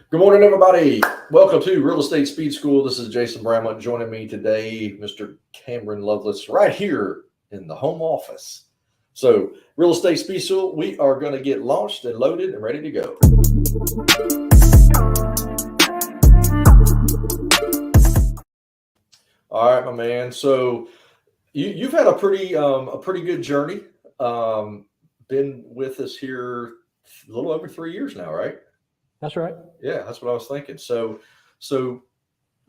Good morning, everybody. Welcome to Real Estate Speed School. This is Jason Bramlett. Joining me today, Mr. Cameron Lovelace, right here in the home office. So, Real Estate Speed School, we are going to get launched and loaded and ready to go. All right, my man. So, you've had a pretty good journey. Been with us here a little over 3 years now, right? That's right. Yeah, that's what I was thinking. So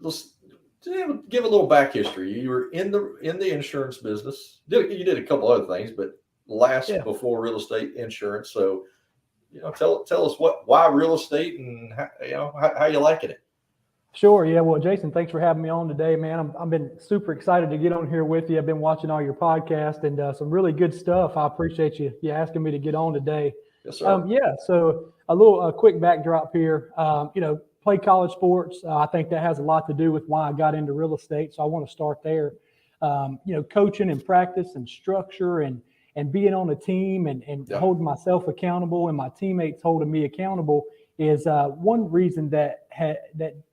let's give a little back history. You were in the insurance business. You did a couple other things, but before real estate insurance. So tell us why real estate and how you liking it. Sure. Yeah. Well, Jason, thanks for having me on today, man. I've been super excited to get on here with you. I've been watching all your podcasts and some really good stuff. I appreciate you asking me to get on today. Yes, sir. So a quick backdrop here. Play college sports. I think that has a lot to do with why I got into real estate. So I want to start there. Coaching and practice and structure and being on a team and holding myself accountable and my teammates holding me accountable is one reason that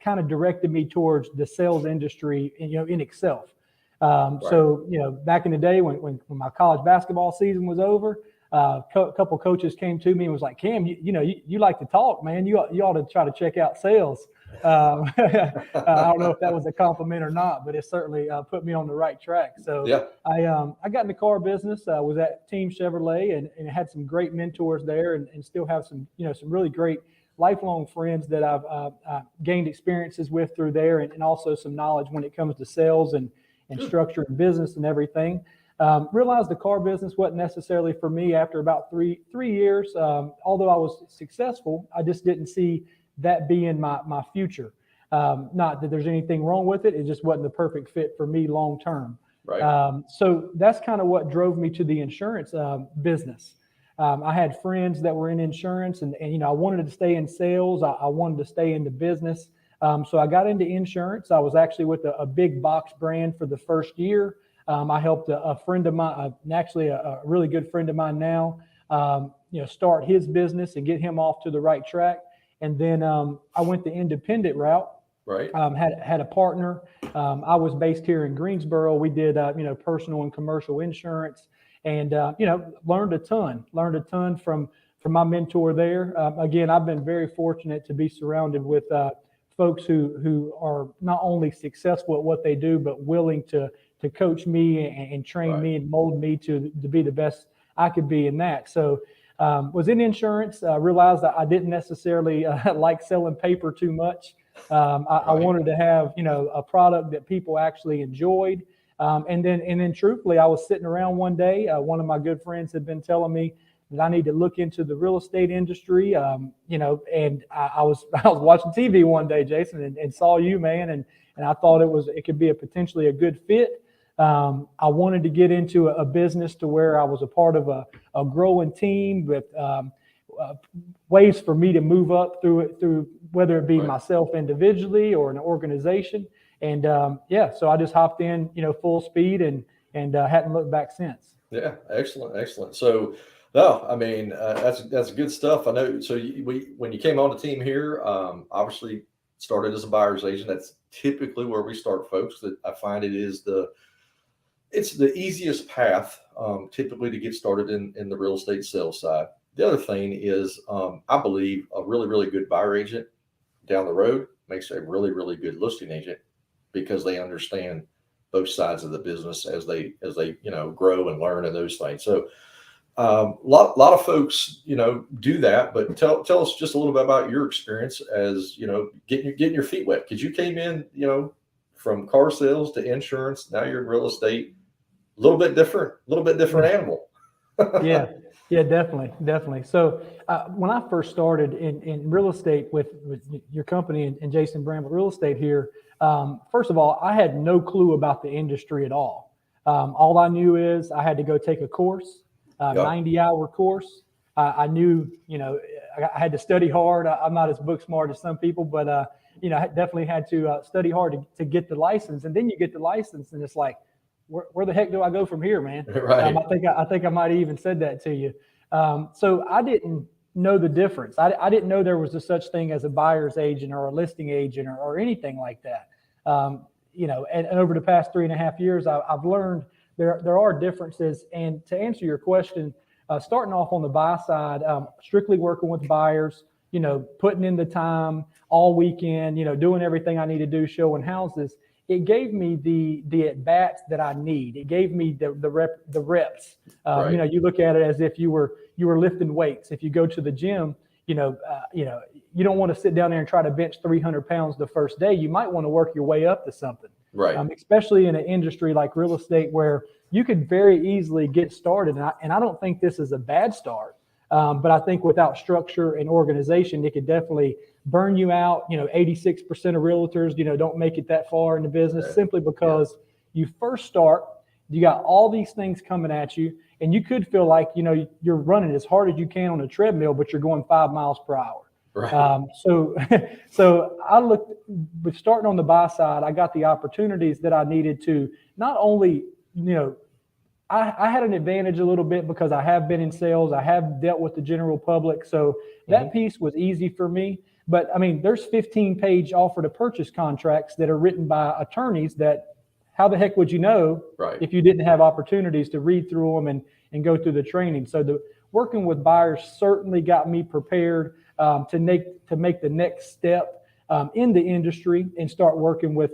kind of directed me towards the sales industry, in itself. Right. So, back in the day when my college basketball season was over, a couple coaches came to me and was like, Cam, you like to talk, man. You ought to try to check out sales. I don't know if that was a compliment or not, but it certainly put me on the right track. So I got in the car business, was at Team Chevrolet and had some great mentors there and still have some really great lifelong friends that I've gained experiences with through there and also some knowledge when it comes to sales and structure and business and everything. Realized the car business wasn't necessarily for me after about three years. Although I was successful, I just didn't see that being my future. Not that there's anything wrong with it. It just wasn't the perfect fit for me long term. Right. So that's kind of what drove me to the insurance business. I had friends that were in insurance and I wanted to stay in sales. I wanted to stay in the business. So I got into insurance. I was actually with a big box brand for the first year. I helped a friend of mine, actually a really good friend of mine now, start his business and get him off to the right track. And then I went the independent route. Right. Had a partner. I was based here in Greensboro. We did personal and commercial insurance, and learned a ton from my mentor there. Again, I've been very fortunate to be surrounded with folks who are not only successful at what they do, but willing to coach me and train me and mold me to be the best I could be in that. So was in insurance, realized that I didn't necessarily like selling paper too much. I wanted to have, a product that people actually enjoyed. And then truthfully, I was sitting around one day, one of my good friends had been telling me that I need to look into the real estate industry, and I was watching TV one day, Jason, and saw you, man, and I thought it could be potentially a good fit. I wanted to get into a business to where I was a part of a growing team with ways for me to move up through whether it be myself individually or an organization. And so I just hopped in, full speed and hadn't looked back since. Yeah, excellent. So, no, I mean that's good stuff. I know. So when you came on the team here, obviously started as a buyer's agent. That's typically where we start, folks. That I find it's the easiest path, typically, to get started in the real estate sales side. The other thing is, I believe a really, really good buyer agent down the road makes a really, really good listing agent because they understand both sides of the business as they grow and learn and those things. So a lot of folks do that, but tell us just a little bit about your experience as getting your feet wet, because you came in from car sales to insurance. Now you're in real estate. A little bit different animal. Yeah, definitely. So when I first started in real estate with your company and Jason Bramlett Real Estate here, first of all, I had no clue about the industry at all. All I knew is I had to go take a course, 90-hour course. I knew, I had to study hard. I'm not as book smart as some people, but I definitely had to study hard to get the license. And then you get the license, and it's like, where the heck do I go from here, man? Right. I think I might have even said that to you. So I didn't know the difference. I didn't know there was a such thing as a buyer's agent or a listing agent or anything like that. And over the past 3.5 years, I've learned there are differences. And to answer your question, starting off on the buy side, strictly working with buyers, putting in the time all weekend, doing everything I need to do, showing houses. It gave me the at bats that I need. It gave me the reps. Right. You look at it as if you were lifting weights. If you go to the gym, you don't want to sit down there and try to bench 300 pounds the first day. You might want to work your way up to something. Right. Especially in an industry like real estate where you could very easily get started. And I don't think this is a bad start. But I think without structure and organization, it could definitely burn you out. 86% of realtors, don't make it that far in the business simply because you first start, you got all these things coming at you, and you could feel like, you're running as hard as you can on a treadmill, but you're going 5 miles per hour. Right. So I looked, with starting on the buy side, I got the opportunities that I needed to not only, I had an advantage a little bit because I have been in sales. I have dealt with the general public. So that piece was easy for me. But I mean, there's 15-page offer to purchase contracts that are written by attorneys that how the heck would you know if you didn't have opportunities to read through them and go through the training? So working with buyers certainly got me prepared to make the next step in the industry and start working with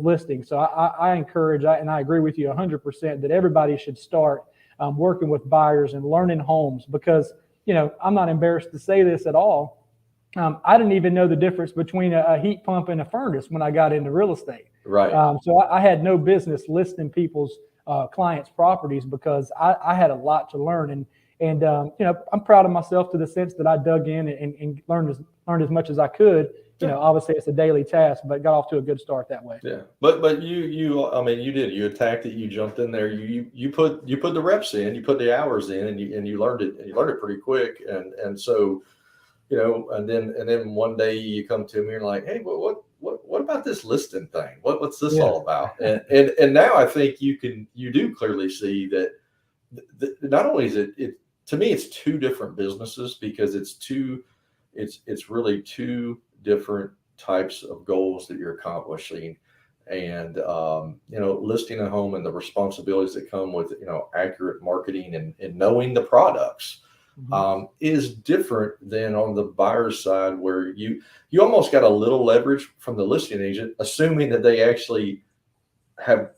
listings. So I encourage, and I agree with you 100% that everybody should start working with buyers and learning homes because, I'm not embarrassed to say this at all. I didn't even know the difference between a heat pump and a furnace when I got into real estate. Right. So I had no business listing people's clients' properties because I had a lot to learn. And I'm proud of myself to the sense that I dug in and learned as much as I could. Obviously it's a daily task, but got off to a good start that way. Yeah. But you attacked it. You jumped in there. You put the reps in, you put the hours in, and you learned it pretty quick. And so, and then one day you come to me and you're like, hey, well, what about this listing thing? What's this all about? And now I think you do clearly see that not only is it to me, it's two different businesses because it's really two different types of goals that you're accomplishing. And, listing a home and the responsibilities that come with, accurate marketing and knowing the products is different than on the buyer's side where you almost got a little leverage from the listing agent, assuming that they actually have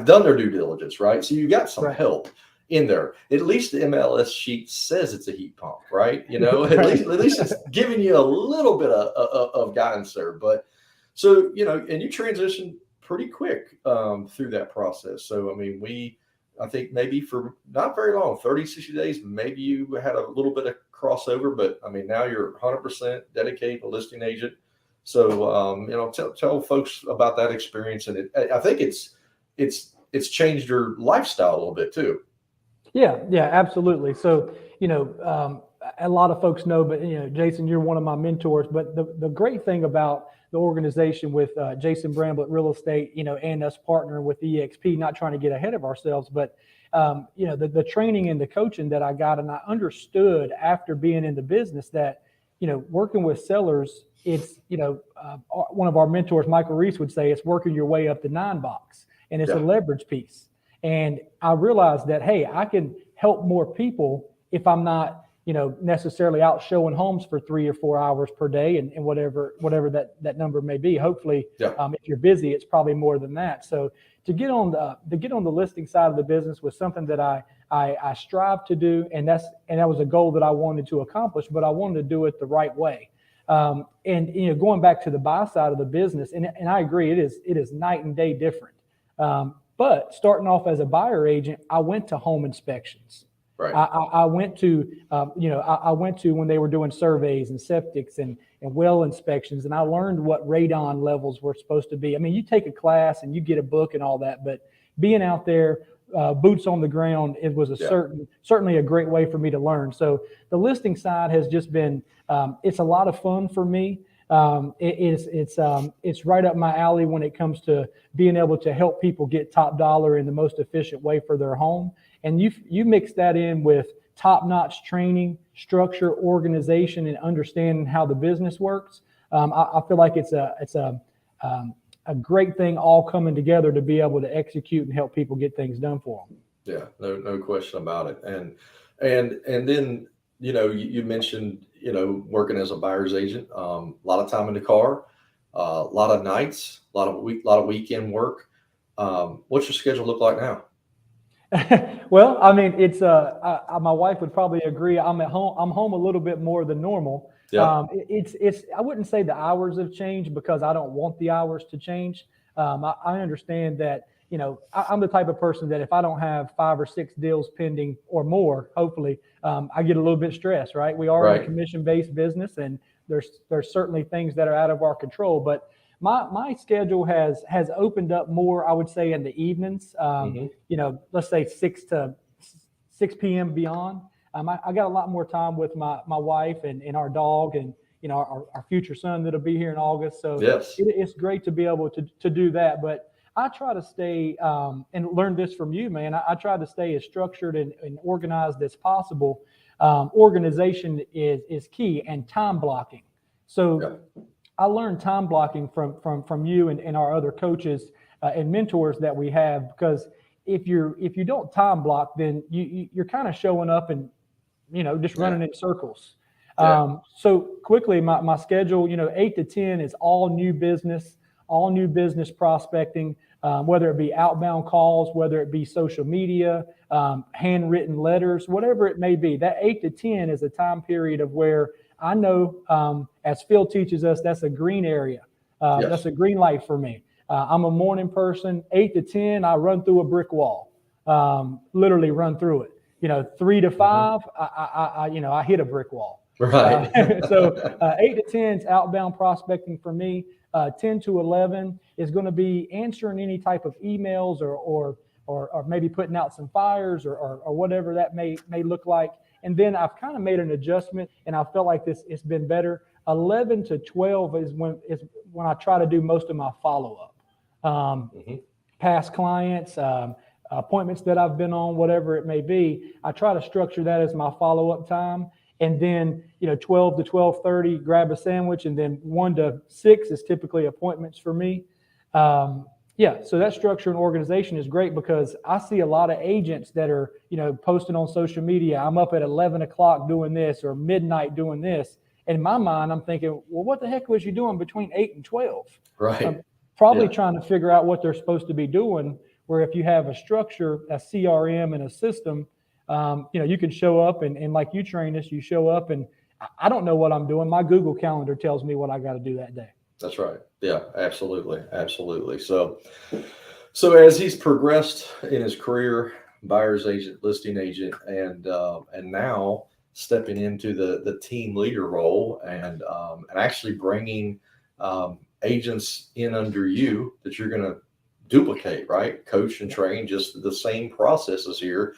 done their due diligence, right? So you got some help in there. At least the MLS sheet says it's a heat pump, right? At least it's giving you a little bit of guidance there. But so, and you transition pretty quick through that process. So, I mean, I think maybe for not very long, 30, 60 days, maybe you had a little bit of crossover, but I mean, now you're 100% dedicated to listing agent. So, tell folks about that experience. And I think it's changed your lifestyle a little bit too. Yeah, absolutely. So, a lot of folks know, but Jason, you're one of my mentors. But the great thing about the organization with Jason Bramblett Real Estate, and us partnering with EXP, not trying to get ahead of ourselves, but the training and the coaching that I got, and I understood after being in the business that working with sellers, it's one of our mentors, Michael Reese, would say it's working your way up the 9 box, and it's a leverage piece. And I realized that, hey, I can help more people if I'm not, necessarily out showing homes for 3 or 4 hours per day and whatever that number may be. Hopefully, if you're busy, it's probably more than that. So to get on the listing side of the business was something that I strive to do, and that was a goal that I wanted to accomplish, but I wanted to do it the right way. And going back to the buy side of the business, and I agree, it is night and day different. But starting off as a buyer agent, I went to home inspections. Right. I went to, I went to when they were doing surveys and septics and well inspections, and I learned what radon levels were supposed to be. I mean, you take a class and you get a book and all that, but being out there, boots on the ground, it was certainly a great way for me to learn. So the listing side has just been, it's a lot of fun for me. It's right up my alley when it comes to being able to help people get top dollar in the most efficient way for their home. And you mix that in with top-notch training, structure, organization, and understanding how the business works. I feel like it's a great thing all coming together to be able to execute and help people get things done for them. Yeah, no question about it. And then, you mentioned, working as a buyer's agent, a lot of time in the car, a lot of nights, a lot of weekend work. What's your schedule look like now? Well, I mean, it's my wife would probably agree. I'm at home. I'm home a little bit more than normal. Yeah, It's. I wouldn't say the hours have changed because I don't want the hours to change. I understand that. I'm the type of person that if I don't have 5 or 6 deals pending or more, hopefully, I get a little bit stressed. Right? We are in a right. commission-based business, and there's certainly things that are out of our control, but my schedule has opened up more, I would say, in the evenings. Hmm. Let's say 6 p.m. beyond. I got a lot more time with my wife and our dog and our future son that'll be here in August. So Yes. it's great to be able to do that. But I try to stay and learn this from you, man. I try to stay as structured and organized as possible. Organization is key, and time blocking. So Yeah. I learned time blocking from you and our other coaches and mentors that we have, because if you don't time block, then you're kind of showing up and just Yeah. running in circles. Yeah. So quickly, my schedule, 8 to 10 is all new business prospecting, whether it be outbound calls, whether it be social media, handwritten letters, whatever it may be. That 8 to 10 is a time period of where I know, as Phil teaches us, that's a green area. That's Yes. a green light for me. I'm a morning person. 8 to 10, I run through a brick wall, literally run through it. 3 to 5, Hmm. I hit a brick wall. Right. So 8 to 10 is outbound prospecting for me. 10 to 11 is going to be answering any type of emails or maybe putting out some fires or whatever that may look like. And then I've kind of made an adjustment, and I felt like it's been better. 11 to 12 is when I try to do most of my follow up. Hmm. Past clients, appointments that I've been on, whatever it may be, I try to structure that as my follow up time. And then 12 to 12:30, grab a sandwich, and then 1 to 6 is typically appointments for me. Yeah, so that structure and organization is great because I see a lot of agents that are, posting on social media. I'm up at 11 o'clock doing this or midnight doing this. In my mind, I'm thinking, well, what the heck was you doing between 8 and 12? Right. Probably Yeah. trying to figure out what they're supposed to be doing. Where if you have a structure, a CRM, and a system, you can show up and like you train us, you show up and I don't know what I'm doing. My Google Calendar tells me what I got to do that day. That's right. Yeah, absolutely. Absolutely. So as he's progressed in his career, buyer's agent, listing agent, and now stepping into the team leader role and actually bringing agents in under you that you're going to duplicate, right? Coach and train, just the same processes here.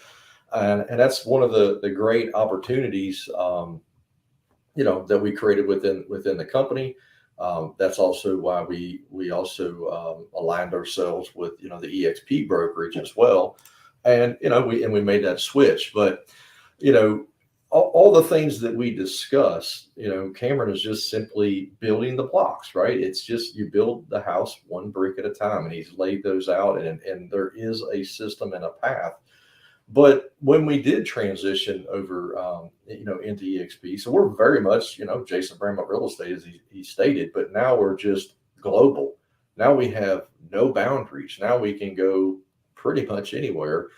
And that's one of the great opportunities, that we created within the company. That's also why we also aligned ourselves with the EXP brokerage as well, and we made that switch. But you know all the things that we discuss, Cameron is just simply building the blocks, right? It's just you build the house one brick at a time, and he's laid those out, and there is a system and a path. But when we did transition over, into EXP, so we're very much, Jason Bramlett Real Estate, as he stated, but now we're just global. Now we have no boundaries. Now we can go pretty much anywhere.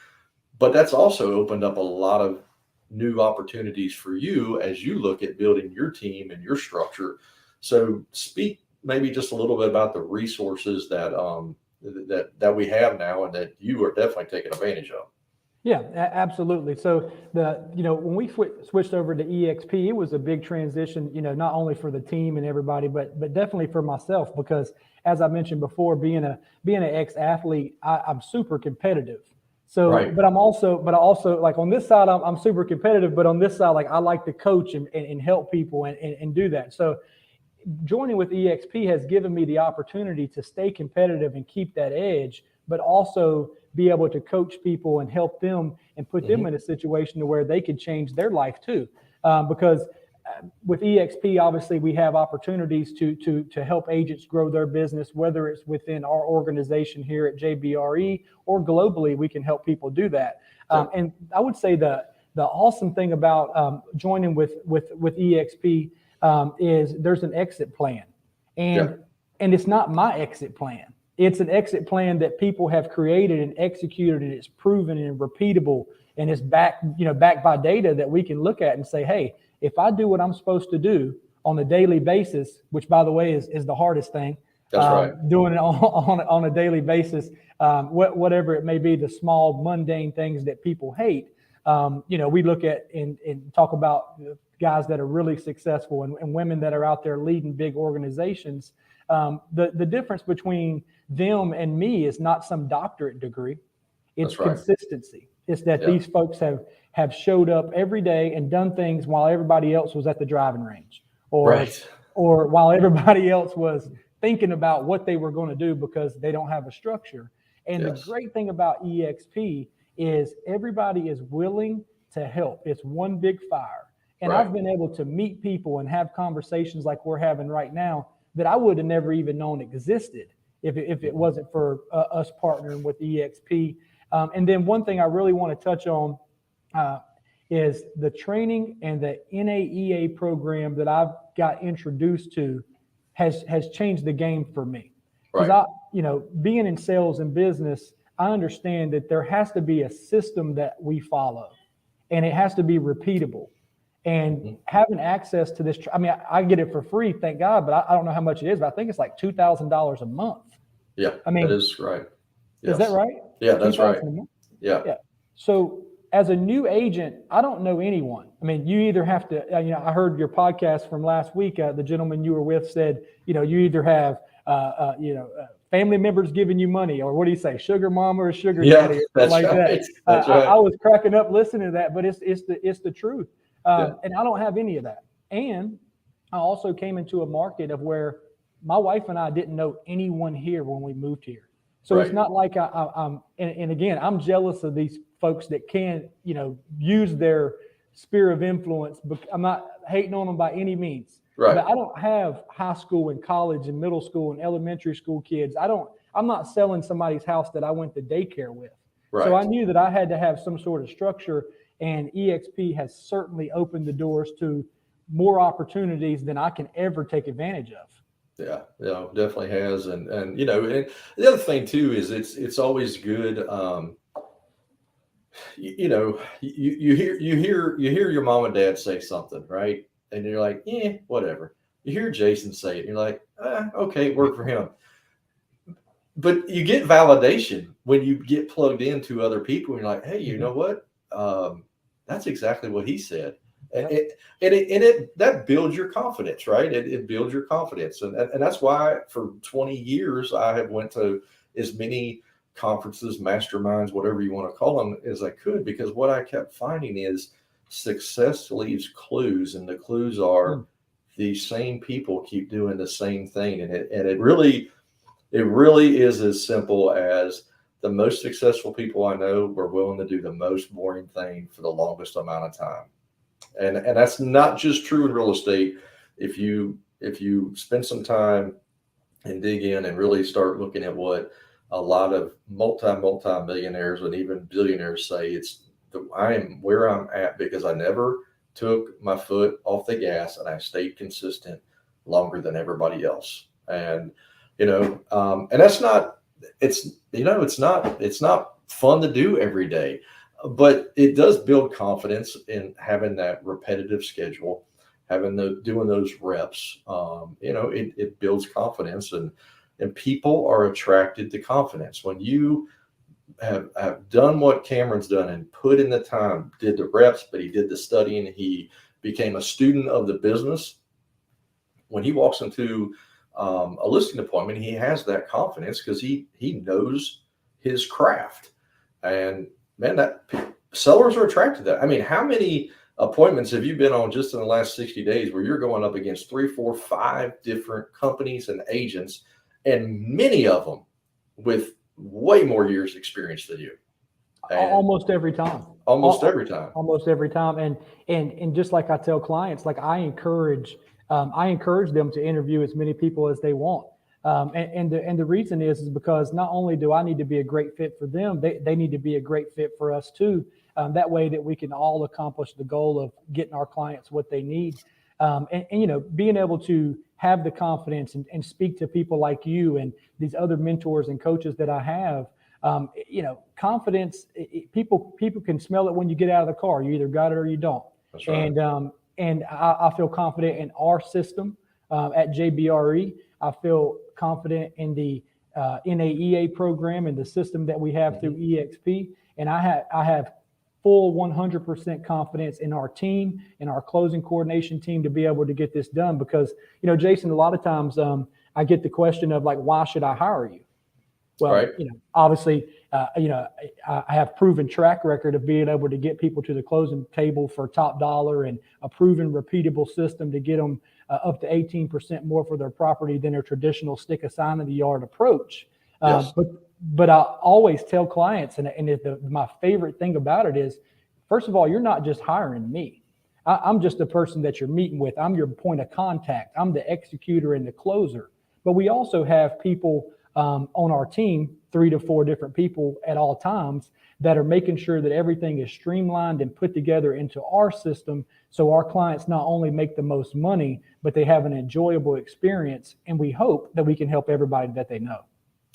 But that's also opened up a lot of new opportunities for you as you look at building your team and your structure. So speak maybe just a little bit about the resources that we have now and that you are definitely taking advantage of. Yeah, absolutely. So when we switched over to EXP, it was a big transition, not only for the team and everybody, but definitely for myself, because as I mentioned before, being an ex-athlete, I'm super competitive. So, Right. but I also like on this side, I'm super competitive, but on this side, like I like to coach and help people and do that. So joining with EXP has given me the opportunity to stay competitive and keep that edge, but also be able to coach people and help them and put them Hmm. in a situation to where they can change their life too. because with EXP, obviously, we have opportunities to help agents grow their business, whether it's within our organization here at JBRE or globally. We can help people do that. And I would say the awesome thing about joining with EXP is there's an exit plan, and it's not my exit plan. It's an exit plan that people have created and executed, and it's proven and repeatable, and it's backed by data that we can look at and say, hey, if I do what I'm supposed to do on a daily basis, which by the way is the hardest thing, that's right. Doing it on a daily basis, whatever it may be, the small mundane things that people hate. We look at and talk about guys that are really successful and women that are out there leading big organizations. The difference between them and me is not some doctorate degree. It's consistency. It's that these folks have showed up every day and done things while everybody else was at the driving range, or while everybody else was thinking about what they were going to do because they don't have a structure. And the great thing about EXP is everybody is willing to help. It's one big fire. And I've been able to meet people and have conversations like we're having right now that I would have never even known existed if it wasn't for us partnering with EXP. And then one thing I really want to touch on is the training and the NAEA program that I've got introduced to has changed the game for me. Because being in sales and business, I understand that there has to be a system that we follow, and it has to be repeatable. And having access to this, I get it for free, thank God, but I don't know how much it is, but I think it's like $2,000 a month. Yeah, that is right. Yes. Is that right? Yeah, that's right. Yeah. So as a new agent, I don't know anyone. I mean, you either have to, I heard your podcast from last week. The gentleman you were with said, you either have, family members giving you money, or what do you say, sugar mama or sugar daddy, or something like that. That's right. I was cracking up listening to that, but it's the truth. And I don't have any of that. And I also came into a market of where my wife and I didn't know anyone here when we moved here. So it's not like I'm, and again, I'm jealous of these folks that can, use their sphere of influence, but I'm not hating on them by any means. But I don't have high school and college and middle school and elementary school kids. I'm not selling somebody's house that I went to daycare with. So I knew that I had to have some sort of structure, and EXP has certainly opened the doors to more opportunities than I can ever take advantage of. Yeah, definitely has. And and the other thing too is it's always good. You hear your mom and dad say something, right? And you're like, whatever. You hear Jason say it, and you're like, okay, work for him. But you get validation when you get plugged into other people, and you're like, hey, you know what? That's exactly what he said. And that builds your confidence, right? It builds your confidence. And that's why for 20 years, I have went to as many conferences, masterminds, whatever you want to call them, as I could, because what I kept finding is success leaves clues, and the clues are these same people keep doing the same thing. And it really is as simple as the most successful people I know were willing to do the most boring thing for the longest amount of time. And that's not just true in real estate. If you spend some time and dig in and really start looking at what a lot of multi-millionaires and even billionaires say, I am where I'm at because I never took my foot off the gas and I stayed consistent longer than everybody else. And and that's not, it's not fun to do every day, but it does build confidence in having that repetitive schedule, doing those reps. It builds confidence, and people are attracted to confidence. When you have done what Cameron's done and put in the time, did the reps, but he did the studying, he became a student of the business. When he walks into a listing appointment, he has that confidence because he knows his craft. And man, that sellers are attracted to that. I mean, how many appointments have you been on just in the last 60 days where you're going up against 3, 4, 5 different companies and agents, and many of them with way more years experience than you? And Almost every time. almost every time. Almost every time. And just like I tell clients, like I encourage them to interview as many people as they want. And the reason is because not only do I need to be a great fit for them, they need to be a great fit for us too. That way that we can all accomplish the goal of getting our clients what they need. And being able to have the confidence and speak to people like you and these other mentors and coaches that I have. Confidence, people can smell it when you get out of the car. You either got it or you don't. That's right. And I feel confident in our system at JBRE. I feel confident in the NAEA program and the system that we have through EXP. And I have full 100% confidence in our team and our closing coordination team to be able to get this done. Because, Jason, a lot of times I get the question of like, why should I hire you? Well, Right. Obviously, I have proven track record of being able to get people to the closing table for top dollar and a proven repeatable system to get them up to 18% more for their property than a traditional stick a sign in the yard approach. Yes. But I always tell clients, and my favorite thing about it is, first of all, you're not just hiring me. I'm just the person that you're meeting with. I'm your point of contact. I'm the executor and the closer. But we also have people on our team, 3 to 4 different people at all times, that are making sure that everything is streamlined and put together into our system so our clients not only make the most money, but they have an enjoyable experience. And we hope that we can help everybody that they know.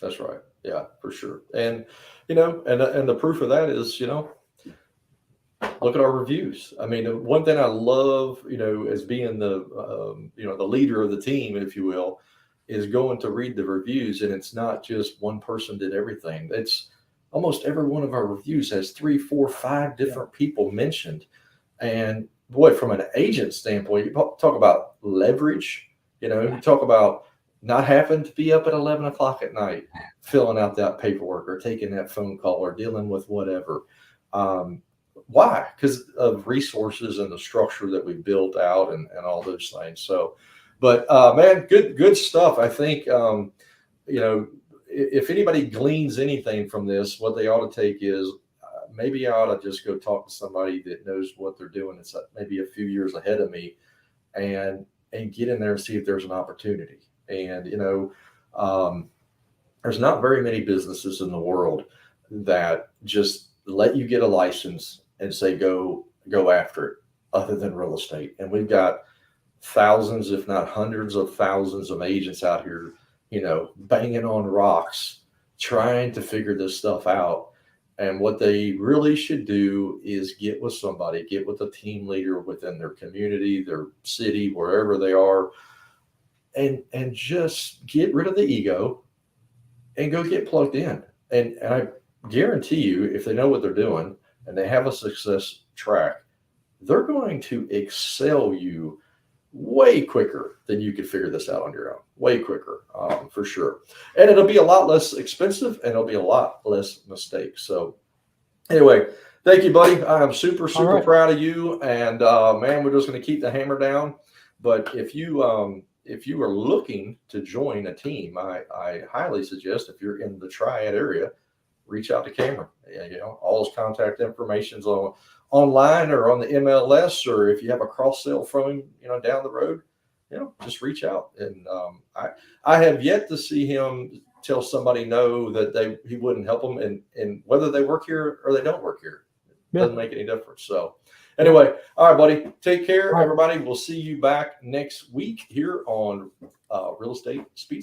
That's right. Yeah, for sure. And, and the proof of that is, look at our reviews. I mean, one thing I love, as being the leader of the team, if you will, is going to read the reviews. And it's not just one person did everything. It's almost every one of our reviews has 3, 4, 5 different people mentioned. And boy, from an agent standpoint, you talk about leverage, you talk about not having to be up at 11 o'clock at night, filling out that paperwork or taking that phone call or dealing with whatever. Why? Because of resources and the structure that we built out and all those things. So, but man, good stuff. I think, if anybody gleans anything from this, what they ought to take is maybe I ought to just go talk to somebody that knows what they're doing. It's maybe a few years ahead of me and get in there and see if there's an opportunity. And, there's not very many businesses in the world that just let you get a license and say, go after it, other than real estate. And we've got thousands, if not hundreds of thousands of agents out here, banging on rocks, trying to figure this stuff out. And what they really should do is get with somebody, get with a team leader within their community, their city, wherever they are, and just get rid of the ego and go get plugged in. And I guarantee you, if they know what they're doing and they have a success track, they're going to excel you way quicker than you could figure this out on your own. Way quicker, for sure. And it'll be a lot less expensive and it'll be a lot less mistakes. So anyway, thank you, buddy. I'm super proud of you. And man, we're just going to keep the hammer down. But if you are looking to join a team, I highly suggest, if you're in the Triad area, reach out to Cameron. All his contact information's online or on the MLS, or if you have a cross sale from him, down the road, just reach out. And I have yet to see him tell somebody no that he wouldn't help them, and whether they work here or they don't work here, it doesn't make any difference. So anyway, all right, buddy, take care, everybody. We'll see you back next week here on Real Estate Speed School.